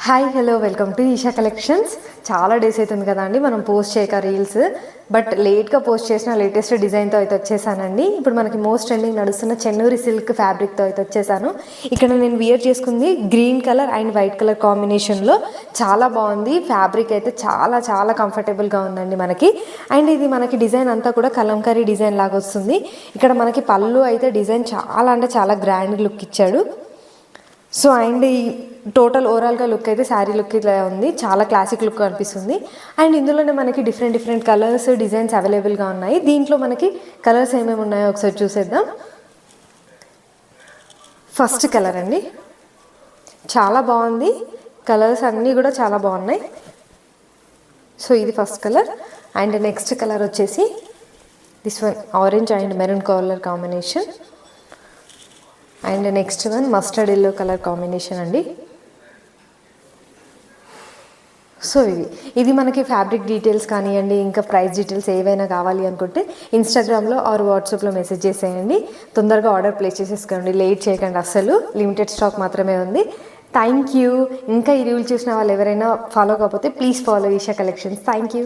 Hi hello welcome to Eesha collections. చాలా days అవుతుంది కదా అండి మనం పోస్ట్ చేయక రీల్స్, బట్ లేట్గా పోస్ట్ చేసిన లేటెస్ట్ డిజైన్తో అయితే వచ్చేసానండి. ఇప్పుడు మనకి మోస్ట్ ట్రెండింగ్ నడుస్తున్న చెన్నూరి సిల్క్ ఫ్యాబ్రిక్తో అయితే వచ్చేసాను. ఇక్కడ నేను వియర్ చేసుకుంది green colour and white colour కాంబినేషన్లో. చాలా బాగుంది ఫ్యాబ్రిక్ అయితే, చాలా చాలా కంఫర్టబుల్గా ఉందండి మనకి. అండ్ ఇది మనకి డిజైన్ అంతా కూడా కలంకారీ డిజైన్ లాగా వస్తుంది. ఇక్కడ మనకి పళ్ళు అయితే డిజైన్ చాలా అంటే చాలా గ్రాండ్ లుక్ ఇచ్చాడు. సో అండ్ ఈ టోటల్ ఓవరాల్గా లుక్ అయితే శారీ లుక్ ఇలా ఉంది, చాలా క్లాసిక్ లుక్ అనిపిస్తుంది. అండ్ ఇందులోనే మనకి డిఫరెంట్ డిఫరెంట్ కలర్స్ డిజైన్స్ అవైలబుల్గా ఉన్నాయి. దీంట్లో మనకి కలర్స్ ఏమేమి ఉన్నాయో ఒకసారి చూసేద్దాం. ఫస్ట్ కలర్ అండి, చాలా బాగుంది, కలర్స్ అన్నీ కూడా చాలా బాగున్నాయి. సో ఇది first colour. And next colour వచ్చేసి this one orange and maroon colour combination. And next one mustard yellow colour combination అండి. సో ఇది మనకి ఫ్యాబ్రిక్ డీటెయిల్స్ కానివ్వండి, ఇంకా ప్రైస్ డీటెయిల్స్ ఏవైనా కావాలి అనుకుంటే ఇన్స్టాగ్రామ్లో ఆర్ వాట్సాప్లో మెసేజ్ చేసేయండి. తొందరగా ఆర్డర్ ప్లేస్ చేసేసుకోండి, లేట్ చేయకండి అస్సలు. లిమిటెడ్ స్టాక్ మాత్రమే ఉంది. Thank you. ఇంకా ఈ రీల్ చూసిన వాళ్ళు ఎవరైనా ఫాలో కాకపోతే please follow Eesha collections. Thank you.